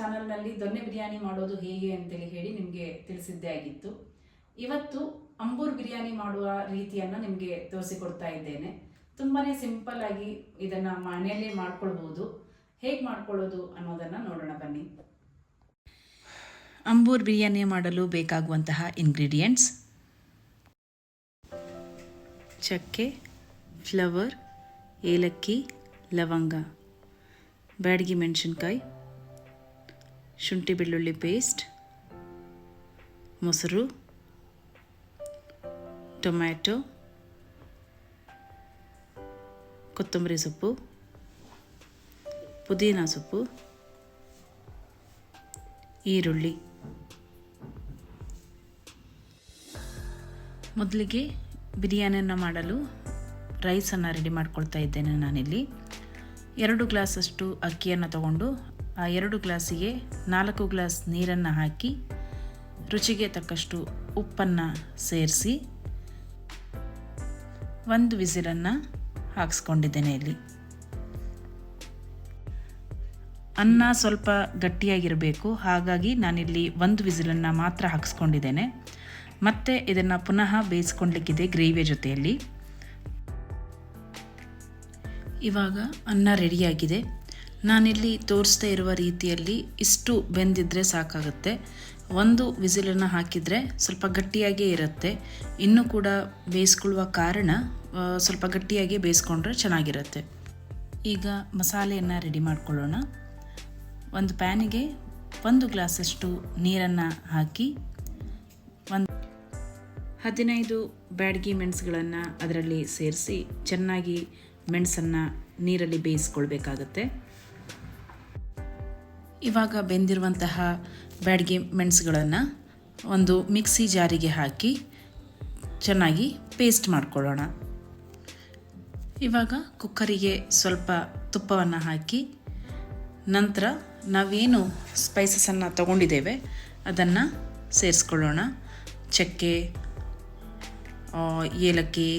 ಚಾನಲ್ನಲ್ಲಿ ದೊನ್ನೆ ಬಿರಿಯಾನಿ ಮಾಡೋದು ಹೇಗೆ ಅಂತೇಳಿ ಹೇಳಿ ನಿಮಗೆ ತಿಳಿಸಿದ್ದೇ ಆಗಿತ್ತು. ಇವತ್ತು ಅಂಬೂರ್ ಬಿರಿಯಾನಿ ಮಾಡುವ ರೀತಿಯನ್ನು ನಿಮಗೆ ತೋರಿಸಿಕೊಡ್ತಾ ಇದ್ದೇನೆ. ತುಂಬಾ ಸಿಂಪಲ್ ಆಗಿ ಇದನ್ನು ಮನೆಯಲ್ಲೇ ಮಾಡ್ಕೊಳ್ಬೋದು. ಹೇಗೆ ಮಾಡ್ಕೊಳ್ಳೋದು ಅನ್ನೋದನ್ನು ನೋಡೋಣ ಬನ್ನಿ. ಅಂಬೂರ್ ಬಿರಿಯಾನಿ ಮಾಡಲು ಬೇಕಾಗುವಂತಹ ಇಂಗ್ರೀಡಿಯೆಂಟ್ಸ್: ಚಕ್ಕೆ, ಫ್ಲವರ್, ಏಲಕ್ಕಿ, ಲವಂಗ, ಬ್ಯಾಡಗಿ ಮೆಣಸಿನ್ಕಾಯಿ, ಶುಂಠಿ ಬೆಳ್ಳುಳ್ಳಿ ಪೇಸ್ಟ್, ಮೊಸರು, ಟೊಮ್ಯಾಟೊ, ಕೊತ್ತಂಬರಿ ಸೊಪ್ಪು, ಪುದೀನ ಸೊಪ್ಪು, ಈರುಳ್ಳಿ. ಮೊದಲಿಗೆ ಬಿರಿಯಾನಿಯನ್ನು ಮಾಡಲು ರೈಸನ್ನು ರೆಡಿ ಮಾಡ್ಕೊಳ್ತಾ ಇದ್ದೇನೆ. ನಾನಿಲ್ಲಿ 2 ಗ್ಲಾಸಷ್ಟು ಅಕ್ಕಿಯನ್ನು ತಗೊಂಡು ಆ 2 ಗ್ಲಾಸಿಗೆ 4 ಗ್ಲಾಸ್ ನೀರನ್ನು ಹಾಕಿ ರುಚಿಗೆ ತಕ್ಕಷ್ಟು ಉಪ್ಪನ್ನು ಸೇರಿಸಿ 1 ವಿಸಿಲನ್ನು ಹಾಕಿಸ್ಕೊಂಡಿದ್ದೇನೆ. ಇಲ್ಲಿ ಅನ್ನ ಸ್ವಲ್ಪ ಗಟ್ಟಿಯಾಗಿರಬೇಕು, ಹಾಗಾಗಿ ನಾನಿಲ್ಲಿ 1 ವಿಸಿಲನ್ನು ಮಾತ್ರ ಹಾಕಿಸ್ಕೊಂಡಿದ್ದೇನೆ. ಮತ್ತು ಇದನ್ನು ಪುನಃ ಬೇಯಿಸ್ಕೊಳ್ಲಿಕ್ಕಿದೆ ಗ್ರೇವಿಯ ಜೊತೆಯಲ್ಲಿ. ಇವಾಗ ಅನ್ನ ರೆಡಿಯಾಗಿದೆ. ನಾನಿಲ್ಲಿ ತೋರಿಸ್ತಾ ಇರುವ ರೀತಿಯಲ್ಲಿ ಇಷ್ಟು ಬೆಂದಿದ್ರೆ ಸಾಕಾಗುತ್ತೆ. 1 ವಿಸಿಲನ್ನು ಹಾಕಿದರೆ ಸ್ವಲ್ಪ ಗಟ್ಟಿಯಾಗೇ ಇರುತ್ತೆ. ಇನ್ನೂ ಕೂಡ ಬೇಯಿಸ್ಕೊಳ್ಳುವ ಕಾರಣ ಸ್ವಲ್ಪ ಗಟ್ಟಿಯಾಗಿ ಬೇಯಿಸ್ಕೊಂಡ್ರೆ ಚೆನ್ನಾಗಿರುತ್ತೆ. ಈಗ ಮಸಾಲೆಯನ್ನು ರೆಡಿ ಮಾಡ್ಕೊಳ್ಳೋಣ. ಒಂದು ಪ್ಯಾನಿಗೆ 1 ಗ್ಲಾಸಷ್ಟು ನೀರನ್ನು ಹಾಕಿ 15 ಬ್ಯಾಡಗಿ ಮೆಣಸುಗಳನ್ನು ಅದರಲ್ಲಿ ಸೇರಿಸಿ ಚೆನ್ನಾಗಿ ಮೆಣಸನ್ನು ನೀರಲ್ಲಿ ಬೇಯಿಸ್ಕೊಳ್ಬೇಕಾಗತ್ತೆ. ಇವಾಗ ಬೆಂದಿರುವಂತಹ ಬ್ಯಾಡಗಿ ಮೆಣಸುಗಳನ್ನು ಒಂದು ಮಿಕ್ಸಿ ಜಾರಿಗೆ ಹಾಕಿ ಚೆನ್ನಾಗಿ ಪೇಸ್ಟ್ ಮಾಡ್ಕೊಳ್ಳೋಣ. ಇವಾಗ ಕುಕ್ಕರಿಗೆ ಸ್ವಲ್ಪ ತುಪ್ಪವನ್ನು ಹಾಕಿ ನಂತರ ನಾವೇನು ಸ್ಪೈಸಸನ್ನು ತಗೊಂಡಿದ್ದೇವೆ ಅದನ್ನು ಸೇರಿಸ್ಕೊಳ್ಳೋಣ. ಚಕ್ಕೆ, ಏಲಕ್ಕಿ,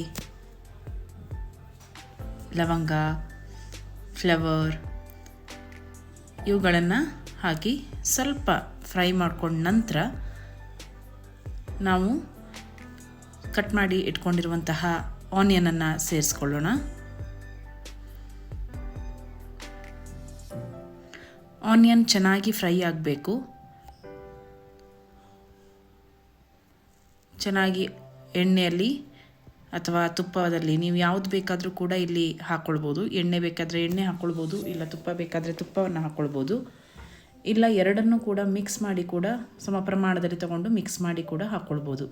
ಲವಂಗ, ಫ್ಲವರ್ ಇವುಗಳನ್ನು ಹಾಕಿ ಸ್ವಲ್ಪ ಫ್ರೈ ಮಾಡ್ಕೊಂಡ ನಂತರ ನಾವು ಕಟ್ ಮಾಡಿ ಇಟ್ಕೊಂಡಿರುವಂತಹ ಆನಿಯನನ್ನು ಸೇರಿಸ್ಕೊಳ್ಳೋಣ. ಆನಿಯನ್ ಚೆನ್ನಾಗಿ ಫ್ರೈ ಆಗಬೇಕು. ಚೆನ್ನಾಗಿ ಎಣ್ಣೆಯಲ್ಲಿ ಅಥವಾ ತುಪ್ಪದಲ್ಲಿ ನೀವು ಯಾವುದು ಬೇಕಾದರೂ ಕೂಡ ಇಲ್ಲಿ ಹಾಕ್ಕೊಳ್ಬೋದು. ಎಣ್ಣೆ ಬೇಕಾದರೆ ಎಣ್ಣೆ ಹಾಕ್ಕೊಳ್ಬೋದು, ಇಲ್ಲ ತುಪ್ಪ ಬೇಕಾದರೆ ತುಪ್ಪವನ್ನು ಹಾಕ್ಕೊಳ್ಬೋದು, ಇಲ್ಲ ಎರಡನ್ನೂ ಕೂಡ ಮಿಕ್ಸ್ ಮಾಡಿ ಕೂಡ ಸಮ ಪ್ರಮಾಣದಲ್ಲಿ ತಗೊಂಡು ಮಿಕ್ಸ್ ಮಾಡಿ ಕೂಡ ಹಾಕ್ಕೊಳ್ಬೋದು.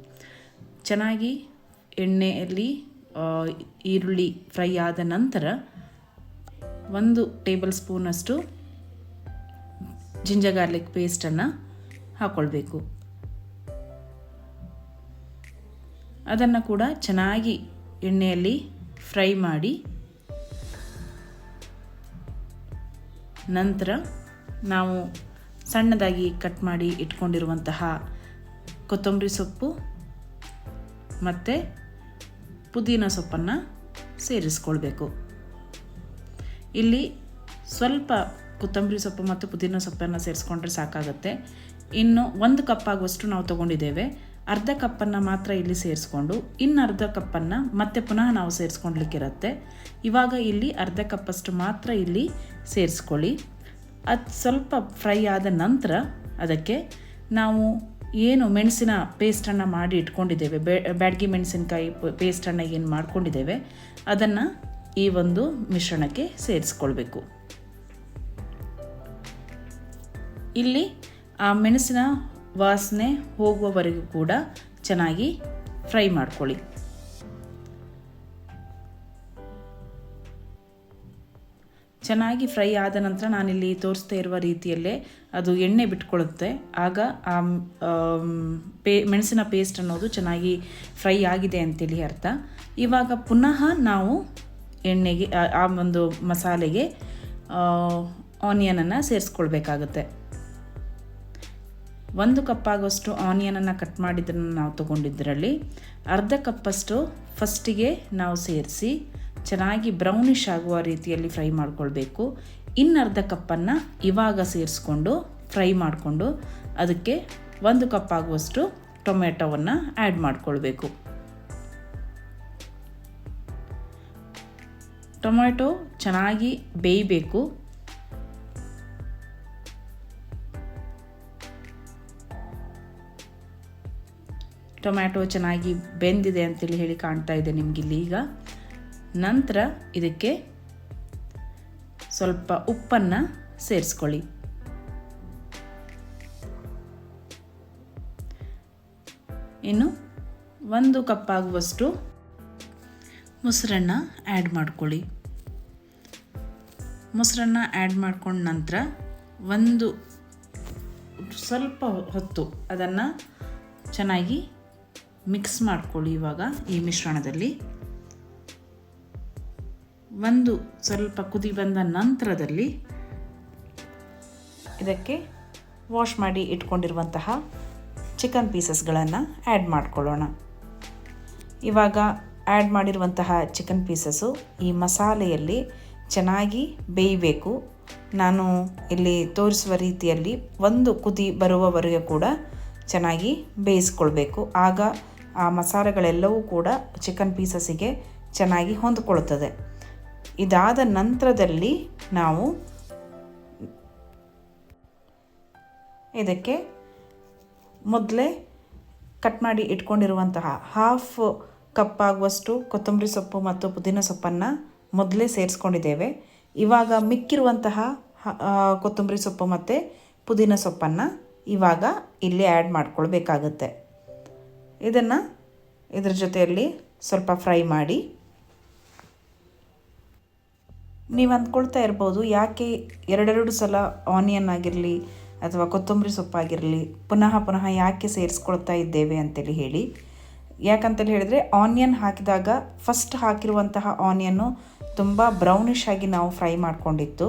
ಚೆನ್ನಾಗಿ ಎಣ್ಣೆಯಲ್ಲಿ ಈರುಳ್ಳಿ ಫ್ರೈ ಆದ ನಂತರ 1 ಟೇಬಲ್ ಸ್ಪೂನಷ್ಟು ಜಿಂಜರ್ ಗಾರ್ಲಿಕ್ ಪೇಸ್ಟನ್ನು ಹಾಕ್ಕೊಳ್ಬೇಕು. ಅದನ್ನು ಕೂಡ ಚೆನ್ನಾಗಿ ಎಣ್ಣೆಯಲ್ಲಿ ಫ್ರೈ ಮಾಡಿ ನಂತರ ನಾವು ಸಣ್ಣದಾಗಿ ಕಟ್ ಮಾಡಿ ಇಟ್ಕೊಂಡಿರುವಂತಹ ಕೊತ್ತಂಬರಿ ಸೊಪ್ಪು ಮತ್ತು ಪುದೀನ ಸೊಪ್ಪನ್ನು ಸೇರಿಸ್ಕೊಳ್ಬೇಕು. ಇಲ್ಲಿ ಸ್ವಲ್ಪ ಕೊತ್ತಂಬರಿ ಸೊಪ್ಪು ಮತ್ತು ಪುದೀನ ಸೊಪ್ಪನ್ನು ಸೇರಿಸ್ಕೊಂಡ್ರೆ ಸಾಕಾಗುತ್ತೆ. ಇನ್ನು 1 ಕಪ್ ಆಗುವಷ್ಟು ನಾವು ತಗೊಂಡಿದ್ದೇವೆ. ಅರ್ಧ ಕಪ್ಪನ್ನು ಮಾತ್ರ ಇಲ್ಲಿ ಸೇರಿಸ್ಕೊಂಡು ಇನ್ನು ಅರ್ಧ ಕಪ್ಪನ್ನು ಮತ್ತೆ ಪುನಃ ನಾವು ಸೇರಿಸ್ಕೊಳ್ಲಿಕ್ಕಿರುತ್ತೆ. ಇವಾಗ ಇಲ್ಲಿ ಅರ್ಧ ಕಪ್ಪಷ್ಟು ಮಾತ್ರ ಇಲ್ಲಿ ಸೇರಿಸ್ಕೊಳ್ಳಿ. ಅದು ಸ್ವಲ್ಪ ಫ್ರೈ ಆದ ನಂತರ ಅದಕ್ಕೆ ನಾವು ಏನು ಮೆಣಸಿನ ಪೇಸ್ಟನ್ನು ಮಾಡಿ ಇಟ್ಕೊಂಡಿದ್ದೇವೆ, ಬ್ಯಾಡಗಿ ಮೆಣಸಿನಕಾಯಿ ಪೇಸ್ಟನ್ನು ಏನು ಮಾಡ್ಕೊಂಡಿದ್ದೇವೆ ಅದನ್ನು ಈ ಒಂದು ಮಿಶ್ರಣಕ್ಕೆ ಸೇರಿಸ್ಕೊಳ್ಬೇಕು. ಇಲ್ಲಿ ಆ ಮೆಣಸಿನ ವಾಸನೆ ಹೋಗುವವರೆಗೂ ಕೂಡ ಚೆನ್ನಾಗಿ ಫ್ರೈ ಮಾಡ್ಕೊಳ್ಳಿ. ಚೆನ್ನಾಗಿ ಫ್ರೈ ಆದ ನಂತರ ನಾನಿಲ್ಲಿ ತೋರಿಸ್ತಾ ಇರುವ ರೀತಿಯಲ್ಲೇ ಅದು ಎಣ್ಣೆ ಬಿಟ್ಕೊಳ್ಳುತ್ತೆ. ಆಗ ಆ ಮೆಣಸಿನ ಪೇಸ್ಟ್ ಅನ್ನೋದು ಚೆನ್ನಾಗಿ ಫ್ರೈ ಆಗಿದೆ ಅಂತೇಳಿ ಅರ್ಥ. ಇವಾಗ ಪುನಃ ನಾವು ಎಣ್ಣೆಗೆ ಆ ಒಂದು ಮಸಾಲೆಗೆ ಆನಿಯನನ್ನು ಸೇರಿಸ್ಕೊಳ್ಬೇಕಾಗುತ್ತೆ. 1 ಕಪ್ ಆಗೋಷ್ಟು ಆನಿಯನನ್ನು ಕಟ್ ಮಾಡಿದ್ದನ್ನು ನಾವು ತೊಗೊಂಡಿದ್ದರಲ್ಲಿ ಅರ್ಧ ಕಪ್ಪಷ್ಟು ಫಸ್ಟಿಗೆ ನಾವು ಸೇರಿಸಿ ಚೆನ್ನಾಗಿ ಬ್ರೌನಿಷ್ ಆಗುವ ರೀತಿಯಲ್ಲಿ ಫ್ರೈ ಮಾಡ್ಕೊಳ್ಬೇಕು. ಇನ್ನರ್ಧ ಕಪ್ಪನ್ನು ಇವಾಗ ಸೇರಿಸ್ಕೊಂಡು ಫ್ರೈ ಮಾಡಿಕೊಂಡು ಅದಕ್ಕೆ 1 ಕಪ್ ಆಗುವಷ್ಟು ಟೊಮೆಟೊವನ್ನು ಆ್ಯಡ್ ಮಾಡಿಕೊಳ್ಬೇಕು. ಟೊಮೆಟೊ ಚೆನ್ನಾಗಿ ಬೇಯಬೇಕು. ಟೊಮ್ಯಾಟೊ ಚೆನ್ನಾಗಿ ಬೆಂದಿದೆ ಅಂತೇಳಿ ಹೇಳಿ ಕಾಣ್ತಾ ಇದೆ ನಿಮಗಿಲ್ಲಿ. ಈಗ ನಂತರ ಇದಕ್ಕೆ ಸ್ವಲ್ಪ ಉಪ್ಪನ್ನು ಸೇರಿಸ್ಕೊಳ್ಳಿ. ಇನ್ನು 1 ಕಪ್ ಆಗುವಷ್ಟು ಮೊಸರನ್ನು ಆ್ಯಡ್ ಮಾಡ್ಕೊಳ್ಳಿ. ಮೊಸರನ್ನು ಆ್ಯಡ್ ಮಾಡ್ಕೊಂಡ ನಂತರ ಸ್ವಲ್ಪ ಹೊತ್ತು ಅದನ್ನು ಚೆನ್ನಾಗಿ ಮಿಕ್ಸ್ ಮಾಡ್ಕೊಳ್ಳಿ. ಇವಾಗ ಈ ಮಿಶ್ರಣದಲ್ಲಿ ಸ್ವಲ್ಪ ಕುದಿ ಬಂದ ನಂತರದಲ್ಲಿ ಇದಕ್ಕೆ ವಾಶ್ ಮಾಡಿ ಇಟ್ಕೊಂಡಿರುವಂತಹ ಚಿಕನ್ ಪೀಸಸ್ಗಳನ್ನು ಆ್ಯಡ್ ಮಾಡ್ಕೊಳ್ಳೋಣ. ಇವಾಗ ಆ್ಯಡ್ ಮಾಡಿರುವಂತಹ ಚಿಕನ್ ಪೀಸಸ್ಸು ಈ ಮಸಾಲೆಯಲ್ಲಿ ಚೆನ್ನಾಗಿ ಬೇಯಬೇಕು. ನಾನು ಇಲ್ಲಿ ತೋರಿಸುವ ರೀತಿಯಲ್ಲಿ 1 ಕುದಿ ಬರುವವರೆಗೆ ಕೂಡ ಚೆನ್ನಾಗಿ ಬೇಯಿಸ್ಕೊಳ್ಬೇಕು. ಆಗ ಆ ಮಸಾಲೆಗಳೆಲ್ಲವೂ ಕೂಡ ಚಿಕನ್ ಪೀಸಸ್ಸಿಗೆ ಚೆನ್ನಾಗಿ ಹೊಂದ್ಕೊಳ್ತದೆ. ಇದಾದ ನಂತರದಲ್ಲಿ ನಾವು ಇದಕ್ಕೆ ಮೊದಲೇ ಕಟ್ ಮಾಡಿ ಇಟ್ಕೊಂಡಿರುವಂತಹ 1/2 ಕಪ್ ಆಗುವಷ್ಟು ಕೊತ್ತಂಬರಿ ಸೊಪ್ಪು ಮತ್ತು ಪುದೀನ ಸೊಪ್ಪನ್ನು ಮೊದಲೇ ಸೇರಿಸ್ಕೊಂಡಿದ್ದೇವೆ. ಇವಾಗ ಮಿಕ್ಕಿರುವಂತಹ ಕೊತ್ತಂಬರಿ ಸೊಪ್ಪು ಮತ್ತು ಪುದೀನ ಸೊಪ್ಪನ್ನು ಇವಾಗ ಇಲ್ಲಿ ಆ್ಯಡ್ ಮಾಡ್ಕೊಳ್ಬೇಕಾಗತ್ತೆ. ಇದ್ರ ಜೊತೆಯಲ್ಲಿ ಸ್ವಲ್ಪ ಫ್ರೈ ಮಾಡಿ. ನೀವು ಅಂದ್ಕೊಳ್ತಾ ಇರ್ಬೋದು, ಯಾಕೆ 2 ಸಲ ಆನಿಯನ್ ಆಗಿರಲಿ ಅಥವಾ ಕೊತ್ತಂಬರಿ ಸೊಪ್ಪಾಗಿರಲಿ ಪುನಃ ಯಾಕೆ ಸೇರಿಸ್ಕೊಳ್ತಾ ಇದ್ದೇವೆ ಅಂತೇಳಿ ಹೇಳಿ. ಯಾಕಂತೇಳಿ ಹೇಳಿದರೆ ಆನಿಯನ್ ಹಾಕಿದಾಗ ಫಸ್ಟ್ ಹಾಕಿರುವಂತಹ ಆನಿಯನ್ನು ತುಂಬ ಬ್ರೌನಿಷ್ ಆಗಿ ನಾವು ಫ್ರೈ ಮಾಡ್ಕೊಂಡಿತ್ತು.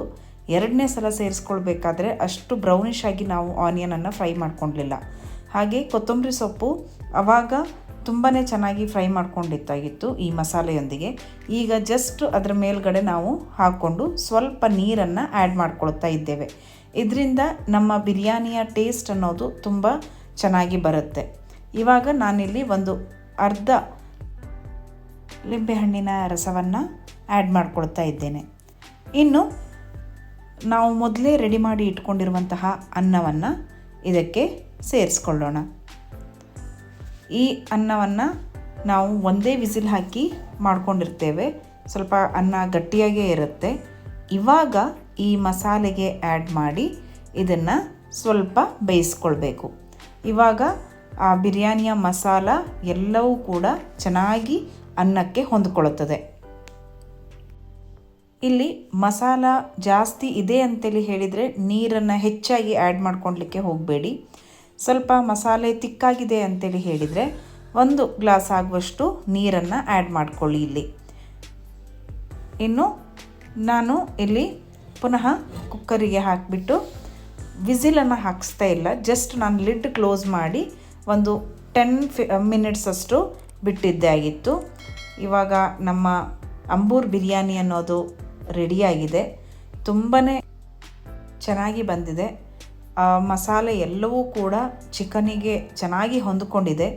2ನೇ ಸಲ ಸೇರಿಸ್ಕೊಳ್ಬೇಕಾದ್ರೆ ಅಷ್ಟು ಬ್ರೌನಿಷ್ ಆಗಿ ನಾವು ಆನಿಯನನ್ನು ಫ್ರೈ ಮಾಡ್ಕೊಂಡಿಲ್ಲ. ಹಾಗೆ ಕೊತ್ತಂಬರಿ ಸೊಪ್ಪು ಆವಾಗ ತುಂಬಾ ಚೆನ್ನಾಗಿ ಫ್ರೈ ಮಾಡ್ಕೊಂಡಿತ್ತಾಗಿತ್ತು ಈ ಮಸಾಲೆಯೊಂದಿಗೆ. ಈಗ ಜಸ್ಟ್ ಅದರ ಮೇಲ್ಗಡೆ ನಾವು ಹಾಕ್ಕೊಂಡು ಸ್ವಲ್ಪ ನೀರನ್ನು ಆ್ಯಡ್ ಮಾಡ್ಕೊಳ್ತಾ ಇದ್ದೇವೆ. ಇದರಿಂದ ನಮ್ಮ ಬಿರಿಯಾನಿಯ ಟೇಸ್ಟ್ ಅನ್ನೋದು ತುಂಬ ಚೆನ್ನಾಗಿ ಬರುತ್ತೆ. ಇವಾಗ ನಾನಿಲ್ಲಿ ಅರ್ಧ ಲಿಂಬೆಹಣ್ಣಿನ ರಸವನ್ನು ಆ್ಯಡ್ ಮಾಡ್ಕೊಳ್ತಾ ಇದ್ದೇನೆ. ಇನ್ನು ನಾವು ಮೊದಲೇ ರೆಡಿ ಮಾಡಿ ಇಟ್ಕೊಂಡಿರುವಂತಹ ಅನ್ನವನ್ನು ಇದಕ್ಕೆ ಸೇರಿಸ್ಕೊಳ್ಳೋಣ. ಈ ಅನ್ನವನ್ನು ನಾವು ಒಂದೇ ವಿಸಿಲ್ ಹಾಕಿ ಮಾಡ್ಕೊಂಡಿರ್ತೇವೆ. ಸ್ವಲ್ಪ ಅನ್ನ ಗಟ್ಟಿಯಾಗೇ ಇರುತ್ತೆ. ಇವಾಗ ಈ ಮಸಾಲೆಗೆ ಆ್ಯಡ್ ಮಾಡಿ ಇದನ್ನು ಸ್ವಲ್ಪ ಬೇಯಿಸ್ಕೊಳ್ಬೇಕು. ಇವಾಗ ಆ ಬಿರಿಯಾನಿಯ ಮಸಾಲ ಎಲ್ಲವೂ ಕೂಡ ಚೆನ್ನಾಗಿ ಅನ್ನಕ್ಕೆ ಹೊಂದ್ಕೊಳ್ಳುತ್ತದೆ. ಇಲ್ಲಿ ಮಸಾಲ ಜಾಸ್ತಿ ಇದೆ ಅಂತೇಳಿ ಹೇಳಿದರೆ ನೀರನ್ನು ಹೆಚ್ಚಾಗಿ ಆ್ಯಡ್ ಮಾಡ್ಕೊಳ್ಲಿಕ್ಕೆ ಹೋಗಬೇಡಿ. ಸ್ವಲ್ಪ ಮಸಾಲೆ ತಿಕ್ಕಾಗಿದೆ ಅಂತೇಳಿ ಹೇಳಿದರೆ 1 ಗ್ಲಾಸ್ ಆಗುವಷ್ಟು ನೀರನ್ನು ಆ್ಯಡ್ ಮಾಡ್ಕೊಳ್ಳಿ ಇಲ್ಲಿ. ಇನ್ನು ನಾನು ಇಲ್ಲಿ ಪುನಃ ಕುಕ್ಕರಿಗೆ ಹಾಕಿಬಿಟ್ಟು ವಿಸಿಲನ್ನು ಹಾಕಿಸ್ತಾ ಇಲ್ಲ. ಜಸ್ಟ್ ನಾನು ಲಿಡ್ ಕ್ಲೋಸ್ ಮಾಡಿ 10 ಮಿನಿಟ್ಸ್ ಅಷ್ಟು ಬಿಟ್ಟಿದ್ದೇ ಆಗಿತ್ತು. ಇವಾಗ ನಮ್ಮ ಅಂಬೂರ್ ಬಿರಿಯಾನಿ ಅನ್ನೋದು ರೆಡಿಯಾಗಿದೆ. ತುಂಬಾ ಚೆನ್ನಾಗಿ ಬಂದಿದೆ. ಮಸಾಲೆ ಎಲ್ಲವೂ ಕೂಡ ಚಿಕನಿಗೆ ಚೆನ್ನಾಗಿ ಹೊಂದಿಕೊಂಡಿದೆ.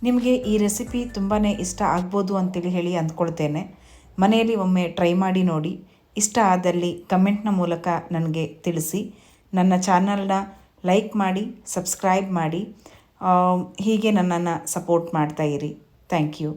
ನಿಮಗೆ ಈ ರೆಸಿಪಿ ತುಂಬಾ ಇಷ್ಟ ಆಗ್ಬೋದು ಅಂತೇಳಿ ಹೇಳಿ ಅಂದ್ಕೊಳ್ತೇನೆ. ಮನೆಯಲ್ಲಿ ಒಮ್ಮೆ ಟ್ರೈ ಮಾಡಿ ನೋಡಿ. ಇಷ್ಟ ಆದಲ್ಲಿ ಕಮೆಂಟ್ನ ಮೂಲಕ ನನಗೆ ತಿಳಿಸಿ. ನನ್ನ ಚಾನಲ್ನ ಲೈಕ್ ಮಾಡಿ, ಸಬ್ಸ್ಕ್ರೈಬ್ ಮಾಡಿ. ಹೀಗೆ ನನ್ನನ್ನು ಸಪೋರ್ಟ್ ಮಾಡ್ತಾಯಿರಿ. Thank you.